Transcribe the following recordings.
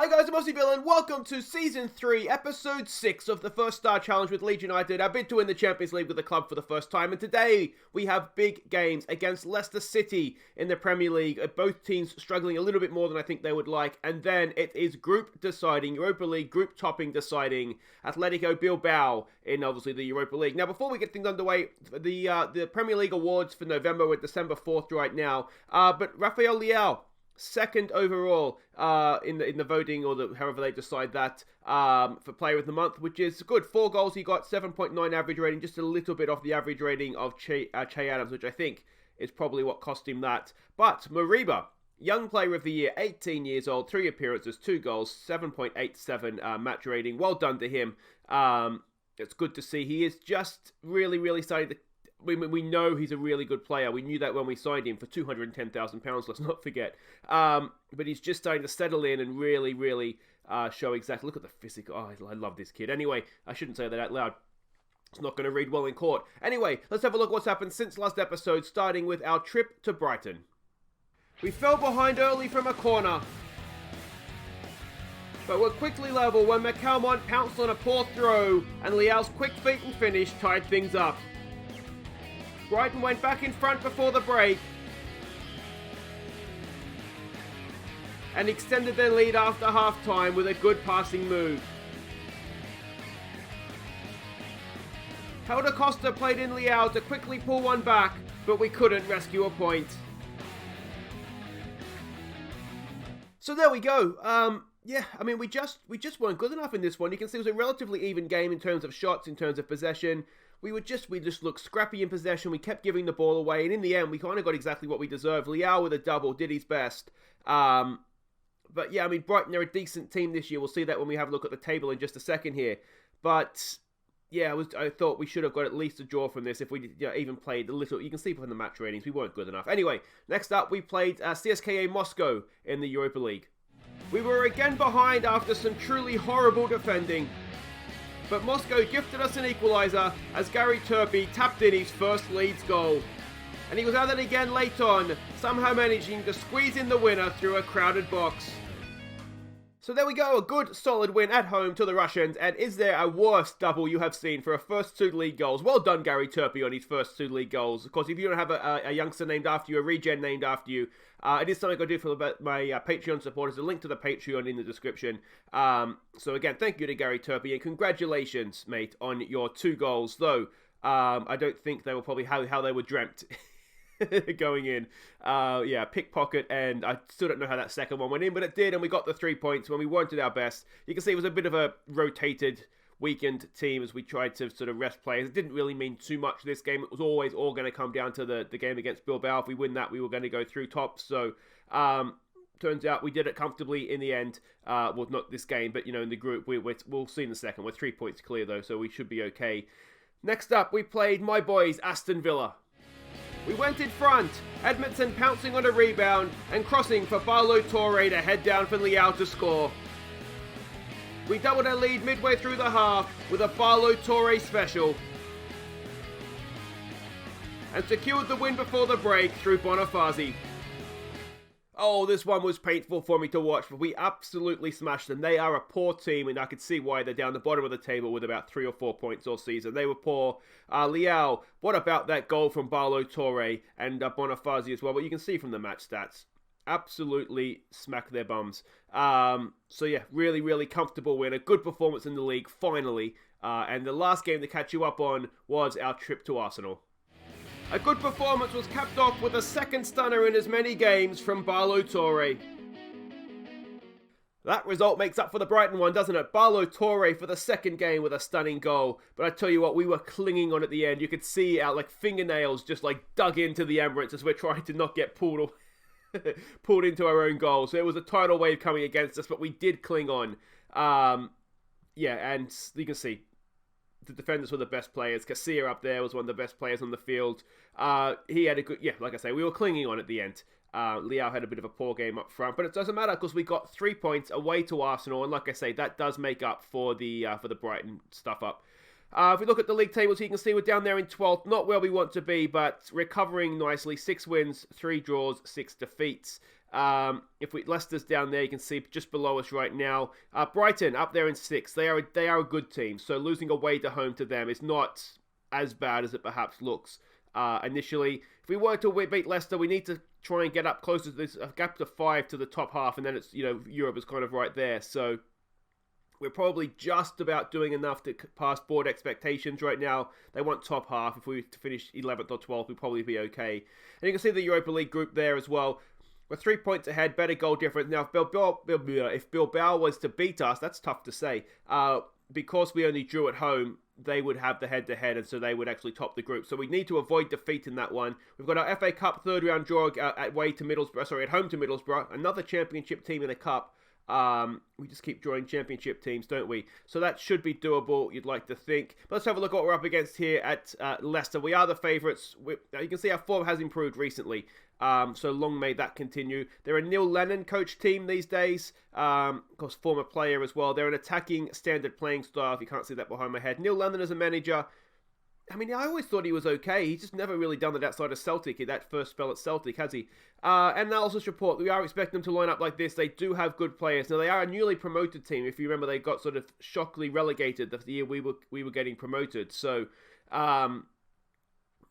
Hi guys, I'm Aussie Bill and welcome to Season 3, Episode 6 of the First Star Challenge with Leeds United. Our bid to win the Champions League with the club for the first time, and today we have big games against Leicester City in the Premier League. Both teams struggling a little bit more than I think they would like, and then it is group deciding, Europa League group topping deciding, Athletic Bilbao in obviously the Europa League. Now before we get things underway, the Premier League awards for November were December 4th right now, but Rafael Leão, second overall in the voting, or however they decide that, for Player of the Month, which is good. 4 goals he got, 7.9 average rating, just a little bit off the average rating of Che Adams, which I think is probably what cost him that. But Moriba, Young Player of the Year, 18 years old, 3 appearances, 2 goals, 7.87 match rating. Well done to him. It's good to see. He is just really starting to... We know he's a really good player. We knew that when we signed him for £210,000, let's not forget. But he's just starting to settle in and really show exactly... Look at the physical... Oh, I love this kid. Anyway, I shouldn't say that out loud. It's not going to read well in court. Anyway, let's have a look at what's happened since last episode, starting with our trip to Brighton. We fell behind early from a corner, but were quickly level when McCalmont pounced on a poor throw, and Leal's quick feet and finish tied things up. Brighton went back in front before the break and extended their lead after half-time with a good passing move. Helder Costa played in Leão to quickly pull one back, but we couldn't rescue a point. So there we go. Yeah, I mean, we just weren't good enough in this one. You can see it was a relatively even game in terms of shots, in terms of possession. We just looked scrappy in possession. We kept giving the ball away, and in the end, we kind of got exactly what we deserved. Leão with a double did his best. But yeah, I mean, Brighton, they're a decent team this year. We'll see that when we have a look at the table in just a second here. But yeah, I thought we should have got at least a draw from this if we even played a little. You can see from the match ratings, we weren't good enough. Anyway, next up, we played CSKA Moscow in the Europa League. We were again behind after some truly horrible defending, but Moscow gifted us an equaliser as Gary Turpie tapped in his first Leeds goal. And he was at it again late on, somehow managing to squeeze in the winner through a crowded box. So there we go, a good solid win at home to the Russians, and is there a worse double you have seen for a first 2 league goals? Well done, Gary Turpie, on his first 2 league goals. Of course, if you don't have a youngster named after you, a regen named after you, it is something I do for my Patreon supporters. A link to the Patreon in the description. So again, thank you to Gary Turpie, and congratulations, mate, on your 2 goals. Though, I don't think they were probably how they were dreamt going in. Yeah, pickpocket, and I still don't know how that second one went in, but it did, and we got the 3 points when we weren't at our best. You can see it was a bit of a rotated, weakened team as we tried to sort of rest players. It didn't really mean too much this game. It was always all going to come down to the game against Bilbao. If we win that, we were going to go through top. So turns out we did it comfortably in the end. Well, not this game, but in the group, we'll see in the second. We're 3 points clear though, so we should be okay. Next up, we played my boys Aston Villa. We went in front, Edmondson pouncing on a rebound and crossing for Barlow Torre to head down for Leão to score. We doubled our lead midway through the half with a Barlow Torre special and secured the win before the break through Bonifazi. Oh, this one was painful for me to watch, but we absolutely smashed them. They are a poor team, and I could see why they're down the bottom of the table with about 3 or 4 points all season. They were poor. Leão, what about that goal from Barlow Torre and Bonifazi as well? But you can see from the match stats, absolutely smack their bums. So yeah, really comfortable win. A good performance in the league, finally. And the last game to catch you up on was our trip to Arsenal. A good performance was capped off with a second stunner in as many games from Barlow Torre. That result makes up for the Brighton one, doesn't it? Barlow Torre for the second game with a stunning goal. But I tell you what, we were clinging on at the end. You could see our fingernails just dug into the Emirates as we're trying to not get pulled into our own goal. So it was a tidal wave coming against us, but we did cling on. Yeah, and you can see the defenders were the best players. Casilla up there was one of the best players on the field. He had a good... Yeah, like I say, we were clinging on at the end. Leão had a bit of a poor game up front, but it doesn't matter because we got 3 points away to Arsenal, and like I say, that does make up for the Brighton stuff up. If we look at the league tables, you can see we're down there in 12th. Not where we want to be, but recovering nicely. 6 wins, 3 draws, 6 defeats. Leicester's down there, you can see just below us right now. Brighton up there in 6th. They are a good team, so losing away to home to them is not as bad as it perhaps looks initially. If we were to beat Leicester, we need to try and get up closer to this gap to 5 to the top half, and then it's, Europe is kind of right there. So we're probably just about doing enough to pass board expectations right now. They want top half. If we were to finish 11th or 12th, we'd probably be okay. And you can see the Europa League group there as well. We're 3 points ahead, better goal difference. Now, if Bilbao was to beat us, that's tough to say. Because we only drew at home, they would have the head-to-head, and so they would actually top the group. So we need to avoid defeat in that one. We've got our FA Cup third-round draw at home to Middlesbrough. Another championship team in a cup. We just keep drawing championship teams, don't we? So that should be doable, you'd like to think. But let's have a look at what we're up against here at Leicester. We are the favourites. You can see our form has improved recently. So long may that continue. They're a Neil Lennon coach team these days. Of course, former player as well. They're an attacking standard playing style, if you can't see that behind my head. Neil Lennon as a manager. I mean, I always thought he was okay. He's just never really done it outside of Celtic, that first spell at Celtic, has he? Analysis report, we are expecting them to line up like this. They do have good players. Now, they are a newly promoted team. If you remember, they got sort of shockingly relegated the year we were getting promoted. So,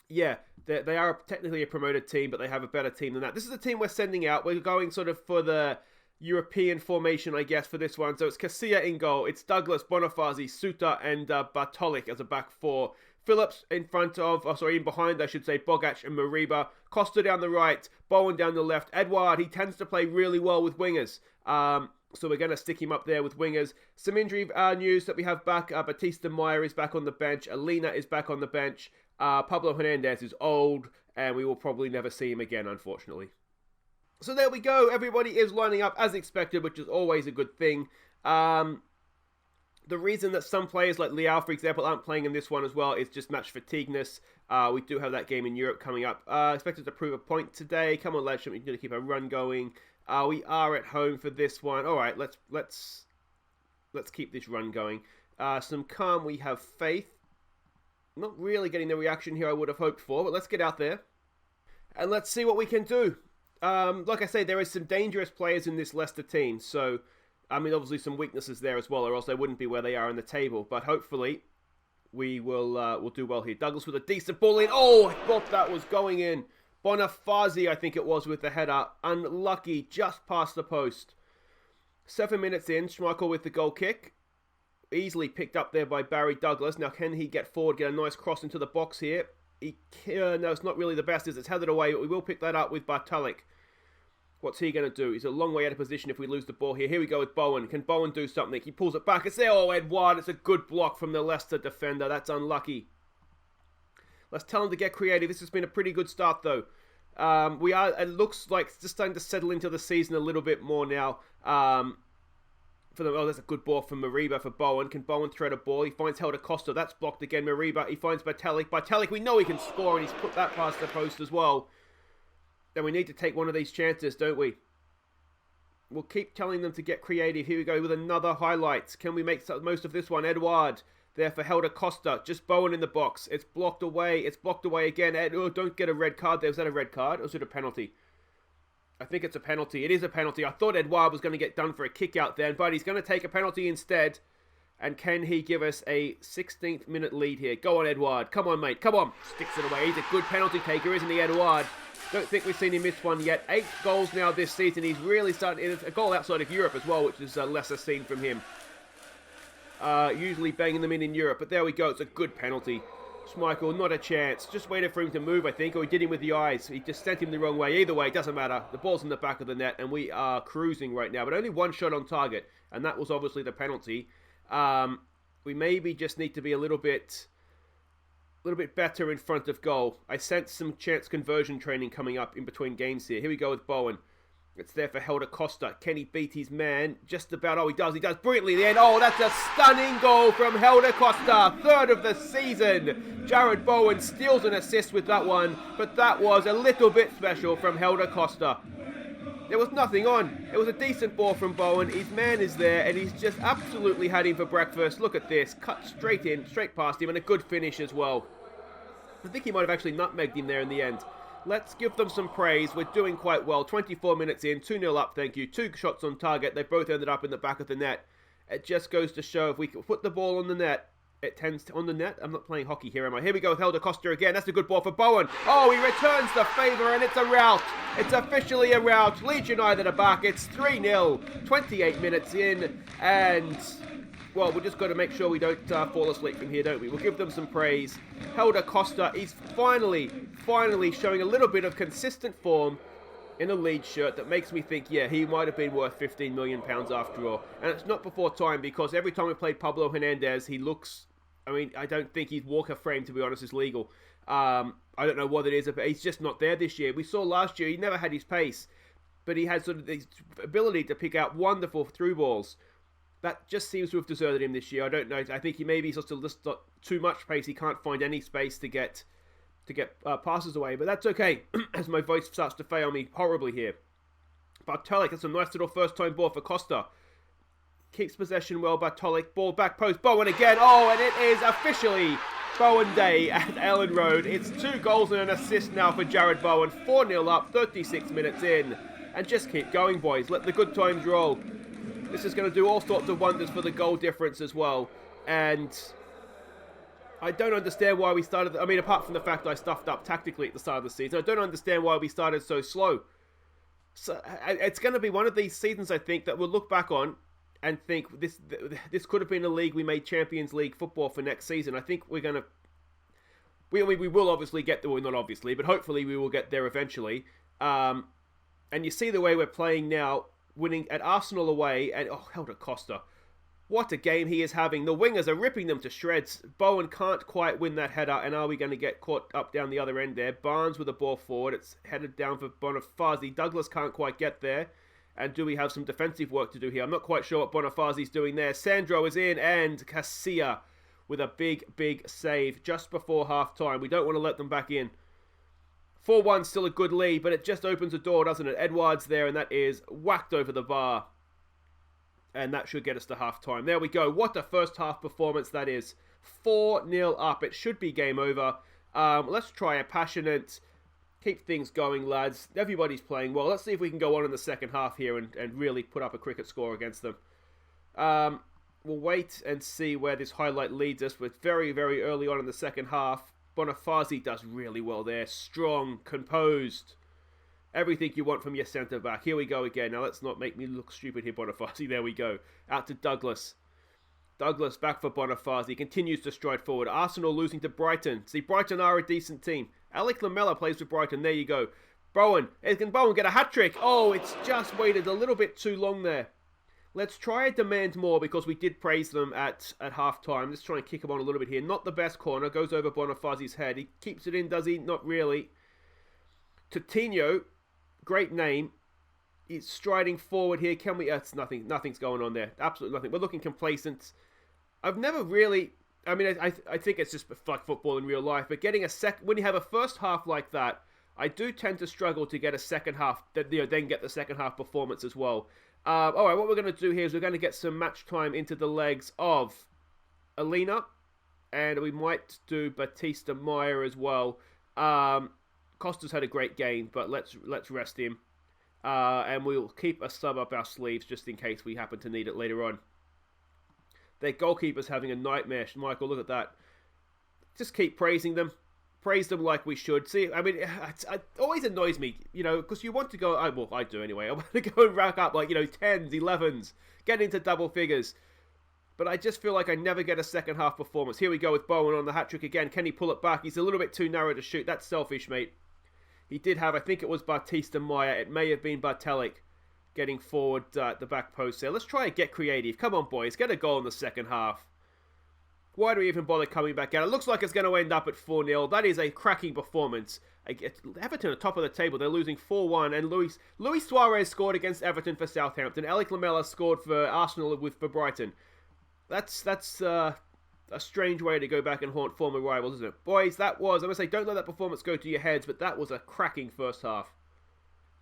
yeah, they are technically a promoted team, but they have a better team than that. This is the team we're sending out. We're going sort of for the European formation, I guess, for this one. So it's Casilla in goal. It's Douglas, Bonifazi, Suter, and Bartolic as a back four. Phillips in behind, I should say, Bogac and Mariba. Costa down the right, Bowen down the left. Edouard, he tends to play really well with wingers. So we're going to stick him up there with wingers. Some injury news that we have back. Batista Meyer is back on the bench. Alina is back on the bench. Pablo Hernandez is old, and we will probably never see him again, unfortunately. So there we go. Everybody is lining up as expected, which is always a good thing. The reason that some players like Liao, for example, aren't playing in this one as well is just match fatigueness. We do have that game in Europe coming up. Expected to prove a point today. Come on, lads, we need to keep our run going. We are at home for this one. All right, let's keep this run going. Some calm. We have faith. Not really getting the reaction here I would have hoped for, but let's get out there and let's see what we can do. Like I say, there is some dangerous players in this Leicester team, so I mean, obviously some weaknesses there as well, or else they wouldn't be where they are in the table. But hopefully, we'll do well here. Douglas with a decent ball in. Oh, I thought that was going in. Bonifazi, I think it was, with the header. Unlucky, just past the post. 7 minutes in, Schmeichel with the goal kick. Easily picked up there by Barry Douglas. Now, can he get forward, get a nice cross into the box here? No, it's not really the best, is it? It's headed away, but we will pick that up with Bartolic. What's he going to do? He's a long way out of position if we lose the ball here. Here we go with Bowen. Can Bowen do something? He pulls it back. It's there. Oh, Edouard. It's a good block from the Leicester defender. That's unlucky. Let's tell him to get creative. This has been a pretty good start, though. It looks like it's just starting to settle into the season a little bit more now. There's a good ball from Mariba for Bowen. Can Bowen thread a ball? He finds Helder Costa. That's blocked again. Mariba. He finds Bartolic. Bartolic, we know he can score, and he's put that past the post as well. Then we need to take one of these chances, don't we? We'll keep telling them to get creative. Here we go with another highlight. Can we make most of this one? Edouard there for Helder Costa. Just Bowen in the box. It's blocked away. It's blocked away again. Don't get a red card there. Was that a red card? Or was it a penalty? I think it's a penalty. It is a penalty. I thought Edouard was going to get done for a kick out then, but he's going to take a penalty instead. And can he give us a 16th minute lead here? Go on, Edouard. Come on, mate. Come on. Sticks it away. He's a good penalty taker, isn't he, Edouard? Don't think we've seen him miss one yet. 8 goals now this season. He's really starting a goal outside of Europe as well, which is a lesser seen from him. Usually banging them in Europe, but there we go. It's a good penalty. Schmeichel, not a chance. Just waited for him to move, I think, or he did him with the eyes. He just sent him the wrong way. Either way, it doesn't matter. The ball's in the back of the net, and we are cruising right now. But only one shot on target, and that was obviously the penalty. We maybe just need to be a little bit better in front of goal. I sense some chance conversion training coming up in between games here. Here we go with Bowen. It's there for Helder Costa. Can he beat his man? Just about. Oh, he does. He does brilliantly then. Oh, that's a stunning goal from Helder Costa. 3rd of the season. Jared Bowen steals an assist with that one. But that was a little bit special from Helder Costa. There was nothing on. It was a decent ball from Bowen. His man is there, and he's just absolutely had him for breakfast. Look at this. Cut straight in, straight past him, and a good finish as well. I think he might have actually nutmegged him there in the end. Let's give them some praise. We're doing quite well. 24 minutes in, 2-0 up, thank you. 2 shots on target. They both ended up in the back of the net. It just goes to show if we can put the ball on the net, it tends to, on the net. I'm not playing hockey here, am I? Here we go with Helder Costa again. That's a good ball for Bowen. Oh, he returns the favour, and it's a rout. It's officially a rout. Leeds United are back. It's 3-0. 28 minutes in, and well, we're just got to make sure we don't fall asleep from here, don't we? We'll give them some praise. Helder Costa, he's finally showing a little bit of consistent form in a Leeds shirt that makes me think, yeah, he might have been worth £15 million after all. And it's not before time, because every time we played Pablo Hernandez, he looks, I mean, I don't think his Walker frame, to be honest, is legal. I don't know what it is, but he's just not there this year. We saw last year, he never had his pace, but he had sort of the ability to pick out wonderful through balls. That just seems to have deserted him this year. I don't know. I think he maybe just got too much pace. He can't find any space to get passes away. But that's okay, as my voice starts to fail me horribly here. Bartolik, that's a nice little first-time ball for Costa. Keeps possession well, Bartolik. Ball back post. Bowen again. Oh, and it is officially Bowen Day at Ellen Road. It's 2 goals and an assist now for Jared Bowen. 4-0 up, 36 minutes in. And just keep going, boys. Let the good times roll. This is going to do all sorts of wonders for the goal difference as well. And I don't understand why we started, I mean, apart from the fact that I stuffed up tactically at the start of the season, I don't understand why we started so slow. So it's going to be one of these seasons, I think, that we'll look back on and think this could have been a league we made Champions League football for next season. I think we're going to, we will obviously get there, well, not obviously, but hopefully we will get there eventually. And you see the way we're playing now, winning at Arsenal away, and oh, Helder Costa. What a game he is having. The wingers are ripping them to shreds. Bowen can't quite win that header, and are we going to get caught up down the other end there? Barnes with the ball forward. It's headed down for Bonifazi. Douglas can't quite get there. And do we have some defensive work to do here? I'm not quite sure what Bonifazi's doing there. Sandro is in, and Casilla with a big save just before half-time. We don't want to let them back in. 4-1, still a good lead, but it just opens the door, doesn't it? Edwards there, and that is whacked over the bar. And that should get us to half-time. There we go. What a first-half performance that is. 4-0 up. It should be game over. Let's try a passionate, keep things going, lads. Everybody's playing well. Let's see if we can go on in the second half here and really put up a cricket score against them. We'll wait and see where this highlight leads us. With very early on in the second half. Bonifazi does really well there. Strong, composed. Everything you want from your centre-back. Here we go again. Now, let's not make me look stupid here, Bonifazi. There we go. Out to Douglas. Douglas back for Bonifazi. Continues to stride forward. Arsenal losing to Brighton. See, Brighton are a decent team. Alec Lamela plays for Brighton. There you go. Bowen. Can Bowen get a hat-trick? Oh, it's just waited a little bit too long there. Let's try and demand more, because we did praise them at half-time. Let's try and kick him on a little bit here. Not the best corner. Goes over Bonifazi's head. He keeps it in, does he? Not really. Coutinho, great name. He's striding forward here. Can we... It's nothing. Nothing's going on there. Absolutely nothing. We're looking complacent. I've never really... I mean, I think it's just like football in real life. But getting when you have a first half like that, I do tend to struggle to get a second half. Then get the second half performance as well. Alright, what we're going to do here is we're going to get some match time into the legs of Alina. And we might do Batista Meyer as well. Costa's had a great game, but let's rest him. And we'll keep a sub up our sleeves just in case we happen to need it later on. Their goalkeeper's having a nightmare. Michael, look at that. Just keep praising them. Praise them like we should. See, I mean, it always annoys me, because you want to go, well, I do anyway. I want to go and rack up, 10s, 11s, get into double figures. But I just feel like I never get a second half performance. Here we go with Bowen on the hat-trick again. Can he pull it back? He's a little bit too narrow to shoot. That's selfish, mate. He did have, I think it was Batista Meyer. It may have been Bartelik getting forward at the back post there. Let's try and get creative. Come on, boys. Get a goal in the second half. Why do we even bother coming back out? It looks like it's going to end up at 4-0. That is a cracking performance. Everton at the top of the table. They're losing 4-1. And Luis Suarez scored against Everton for Southampton. Alec Lamela scored for Arsenal for Brighton. That's a strange way to go back and haunt former rivals, isn't it? Boys, that was... I'm going to say, don't let that performance go to your heads, but that was a cracking first half.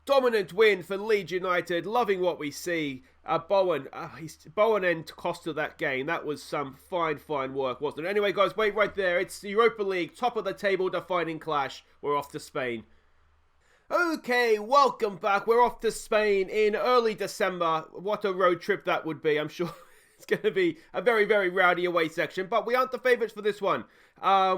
Dominant win for Leeds United. Loving what we see. Bowen and Costa that game. That was some fine work, wasn't it? Anyway, guys, wait right there. It's the Europa League, top of the table defining clash. We're off to Spain. Okay, welcome back. We're off to Spain in early December. What a road trip that would be. I'm sure it's going to be a very, very rowdy away section, but we aren't the favourites for this one.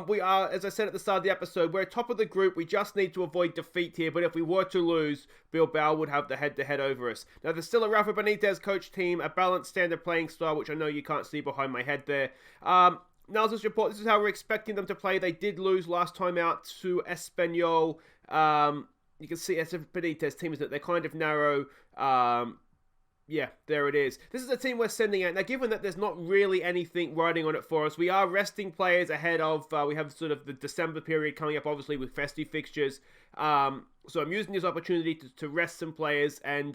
We are, as I said at the start of the episode, we're top of the group. We just need to avoid defeat here, but if we were to lose, Bilbao would have the head-to-head over us. Now, there's still a Rafa Benitez coach team, a balanced standard playing style, which I know you can't see behind my head there. Now's this report. This is how we're expecting them to play. They did lose last time out to Espanyol. You can see it's a Benitez team, isn't it? They're kind of narrow. Yeah, there it is. This is a team we're sending out. Now, given that there's not really anything riding on it for us, we are resting players ahead of, we have sort of the December period coming up, obviously, with festive fixtures. So I'm using this opportunity to rest some players and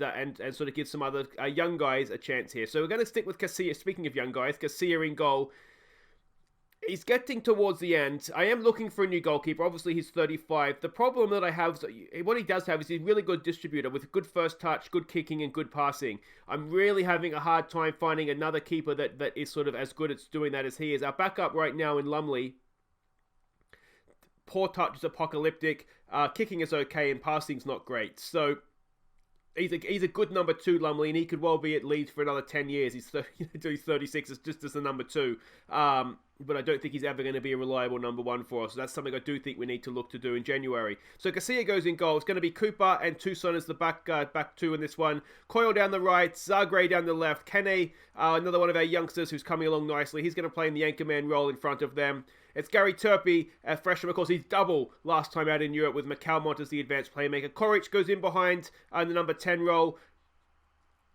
sort of give some other young guys a chance here. So we're going to stick with Casilla. Speaking of young guys, Casilla in goal. He's getting towards the end. I am looking for a new goalkeeper. Obviously, he's 35. The problem that I have, what he does have is he's a really good distributor with good first touch, good kicking, and good passing. I'm really having a hard time finding another keeper that is sort of as good at doing that as he is. Our backup right now in Lumley, poor touch is apocalyptic. Kicking is okay, and passing's not great. So he's a good number 2, Lumley, and he could well be at Leeds for another 10 years. He's 36 just as a number 2. But I don't think he's ever going to be a reliable number 1 for us. So that's something I do think we need to look to do in January. So Casilla goes in goal. It's going to be Cooper and Tucson as the back 2 in this one. Coyle down the right, Zagreb down the left. Kene, another one of our youngsters who's coming along nicely. He's going to play in the anchorman role in front of them. It's Gary Turpie, a freshman. Of course, he's double last time out in Europe with McCalmont as the advanced playmaker. Koric goes in behind in the number 10 role.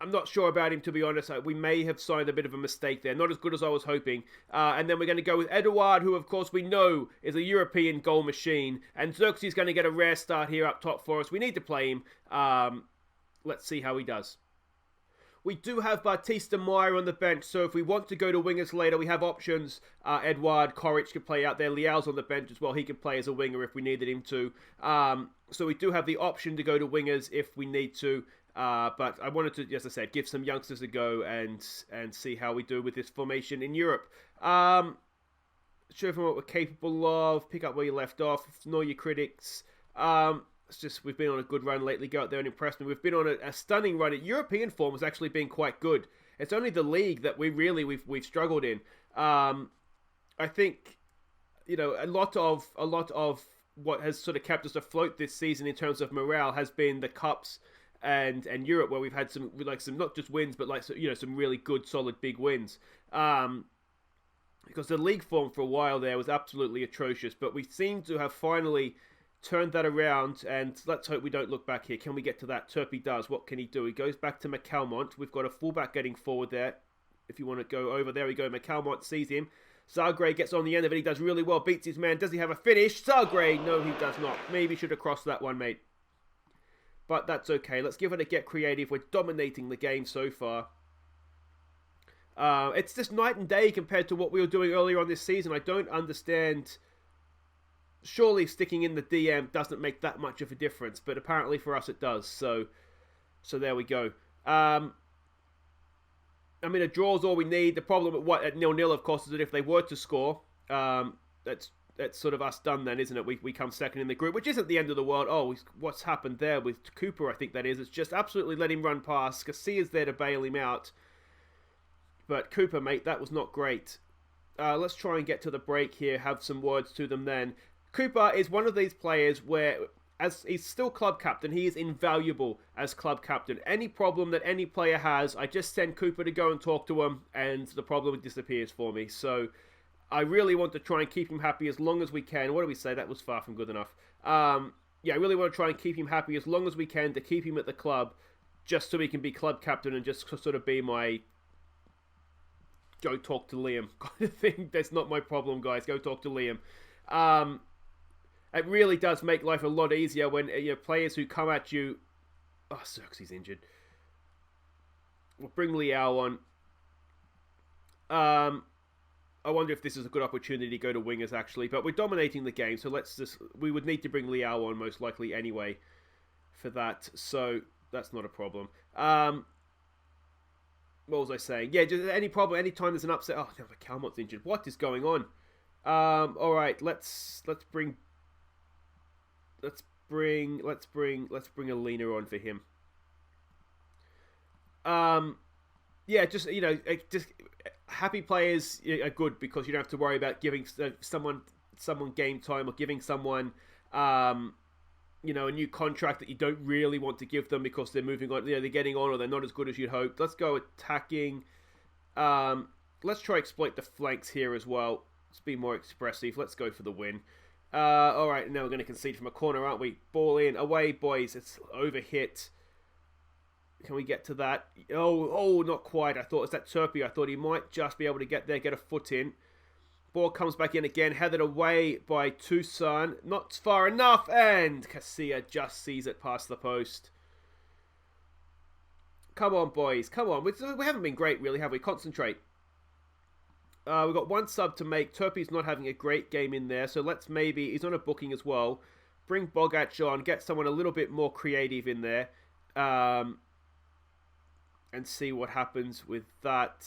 I'm not sure about him, to be honest. We may have signed a bit of a mistake there. Not as good as I was hoping. And then we're going to go with Eduard, who, of course, we know is a European goal machine. And Xerxes going to get a rare start here up top for us. We need to play him. Let's see how he does. We do have Batista Meyer on the bench, so if we want to go to wingers later, we have options. Eduard, Koric could play out there. Leal's on the bench as well. He could play as a winger if we needed him to. So we do have the option to go to wingers if we need to. But I wanted to, as I said, give some youngsters a go and see how we do with this formation in Europe. Show them what we're capable of. Pick up where you left off. Ignore your critics. It's just we've been on a good run lately. Go out there and impress me. We've been on a stunning run. European form has actually been quite good. It's only the league that we've struggled in. I think a lot of what has sort of kept us afloat this season in terms of morale has been the cups. And Europe, where we've had some not just wins, but some really good, solid, big wins. Because the league form for a while there was absolutely atrocious, but we seem to have finally turned that around. And let's hope we don't look back here. Can we get to that? Turpie does. What can he do? He goes back to McCalmont. We've got a fullback getting forward there. If you want to go over, there we go. McCalmont sees him. Zagreb gets on the end of it. He does really well. Beats his man. Does he have a finish? Zagreb, no, he does not. Maybe should have crossed that one, mate. But that's okay. Let's give it a get creative. We're dominating the game so far. It's just night and day compared to what we were doing earlier on this season. I don't understand. Surely sticking in the DM doesn't make that much of a difference, but apparently for us it does. So there we go. I mean, a draw is all we need. The problem at 0-0, of course, is that if they were to score, that's sort of us done then, isn't it? We come second in the group, which isn't the end of the world. Oh, what's happened there with Cooper, I think that is. It's just absolutely let him run past. Casillas there to bail him out. But Cooper, mate, that was not great. Let's try and get to the break here, have some words to them then. Cooper is one of these players where, as he's still club captain, he is invaluable as club captain. Any problem that any player has, I just send Cooper to go and talk to him, and the problem disappears for me. So I really want to try and keep him happy as long as we can. What do we say? That was far from good enough. Yeah, I really want to try and keep him happy as long as we can to keep him at the club, just so he can be club captain and just sort of be my go talk to Liam kind of thing. That's not my problem, guys. Go talk to Liam. It really does make life a lot easier when players who come at you. Oh, Xerxes injured. We'll bring Leal on. I wonder if this is a good opportunity to go to wingers, actually. But we're dominating the game, so we would need to bring Leal on most likely anyway. for that, so that's not a problem. What was I saying? Yeah, just any problem, anytime there's an upset. Oh no, Calmont's injured. What is going on? All right, let's bring a leaner on for him. Yeah, just just happy players are good because you don't have to worry about giving someone game time or giving someone a new contract that you don't really want to give them because they're moving on, they're getting on or they're not as good as you'd hoped. Let's go attacking. Let's try exploit the flanks here as well. Let's be more expressive. Let's go for the win. All right, now we're going to concede from a corner, aren't we? Ball in, away, boys. It's overhit. Can we get to that? Oh, not quite. I thought it was that Turpie. I thought he might just be able to get there, get a foot in. Ball comes back in again, headed away by Toussaint. Not far enough, and Casilla just sees it past the post. Come on, boys. Come on. We haven't been great, really, have we? Concentrate. We've got one sub to make. Turpie's not having a great game in there, so let's maybe... He's on a booking as well. Bring Bogac on. Get someone a little bit more creative in there. And see what happens with that.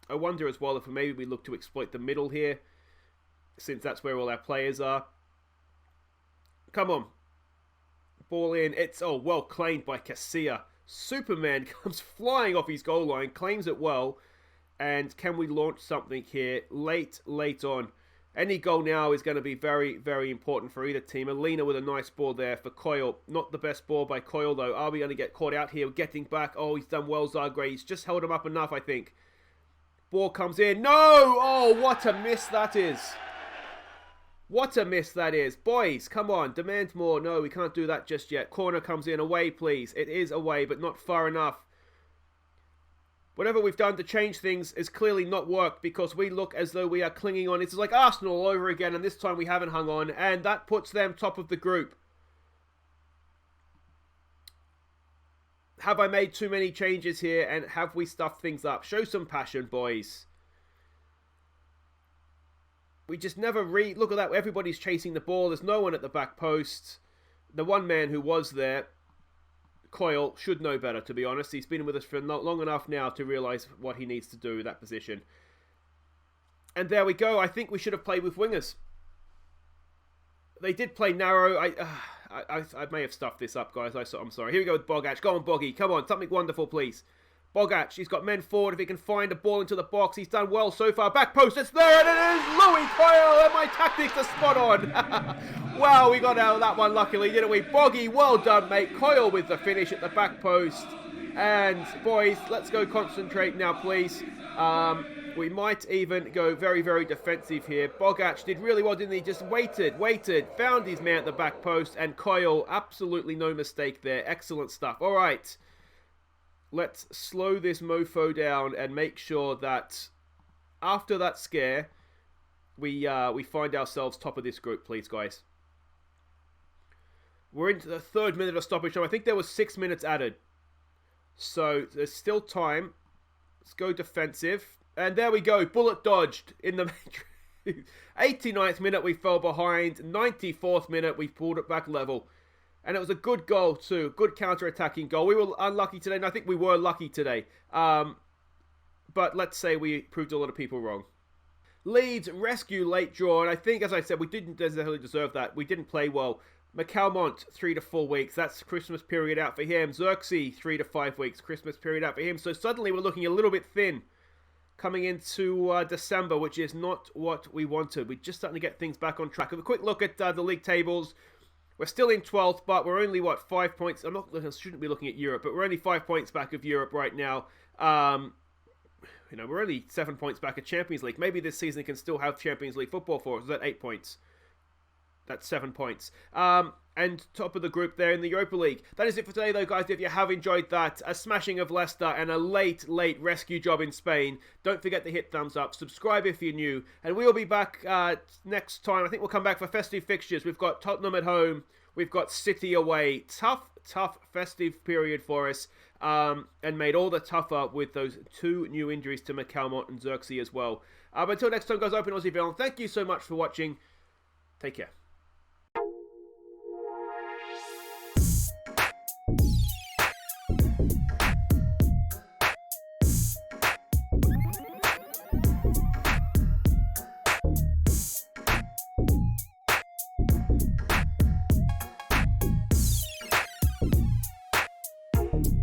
I wonder as well if maybe we look to exploit the middle here, since that's where all our players are. Come on. Ball in. It's, well claimed by Casilla. Superman comes flying off his goal line, claims it well. And can we launch something here late on? Any goal now is going to be very, very important for either team. Alina with a nice ball there for Coyle. Not the best ball by Coyle, though. Are we going to get caught out here? Getting back. Oh, he's done well, Zagreb. He's just held him up enough, I think. Ball comes in. No! Oh, what a miss that is. What a miss that is. Boys, come on. Demand more. No, we can't do that just yet. Corner comes in. Away, please. It is away, but not far enough. Whatever we've done to change things has clearly not worked because we look as though we are clinging on. It's like Arsenal all over again, and this time we haven't hung on, and that puts them top of the group. Have I made too many changes here, and have we stuffed things up? Show some passion, boys. We just never look at that. Everybody's chasing the ball. There's no one at the back post. The one man who was there, Coyle, should know better, to be honest. He's been with us for long enough now to realise what he needs to do with that position. And there we go. I think we should have played with wingers. They did play narrow. I may have stuffed this up, guys. I'm sorry. Here we go with Bogac. Go on, Boggy. Come on. Something wonderful, please. Bogac, he's got men forward. If he can find a ball into the box, he's done well so far. Back post, it's there, and it is Louis Coyle, and my tactics are spot on. Wow, we got out of that one luckily, didn't we? Boggy, well done, mate. Coyle with the finish at the back post. And, boys, let's go concentrate now, please. We might even go very, very defensive here. Bogac did really well, didn't he? Just waited, found his man at the back post, and Coyle, absolutely no mistake there. Excellent stuff. All right. Let's slow this mofo down and make sure that after that scare, we find ourselves top of this group, please, guys. We're into the 3rd minute of stoppage time. I think there was 6 minutes added. So there's still time. Let's go defensive. And there we go. Bullet dodged in the 89th minute, we fell behind. 94th minute, we pulled it back level. And it was a good goal too. Good counter-attacking goal. We were unlucky today, and I think we were lucky today. But let's say we proved a lot of people wrong. Leeds rescue late draw, and I think, as I said, we didn't necessarily deserve that. We didn't play well. McCalmont, 3 to 4 weeks. That's Christmas period out for him. Xerxes, 3 to 5 weeks. Christmas period out for him. So suddenly we're looking a little bit thin coming into December, which is not what we wanted. We're just starting to get things back on track. Have a quick look at the league tables. We're still in 12th, but we're only, 5 points? I shouldn't be looking at Europe, but we're only 5 points back of Europe right now. We're only 7 points back of Champions League. Maybe this season can still have Champions League football for us. Is that 8 points? That's 7 points. And top of the group there in the Europa League. That is it for today, though, guys. If you have enjoyed that, a smashing of Leicester and a late rescue job in Spain, don't forget to hit thumbs up. Subscribe if you're new. And we'll be back next time. I think we'll come back for festive fixtures. We've got Tottenham at home. We've got City away. Tough festive period for us. And made all the tougher with those 2 new injuries to McCalmont and Xerxes as well. But until next time, guys, Open Aussie Villain. Thank you so much for watching. Take care.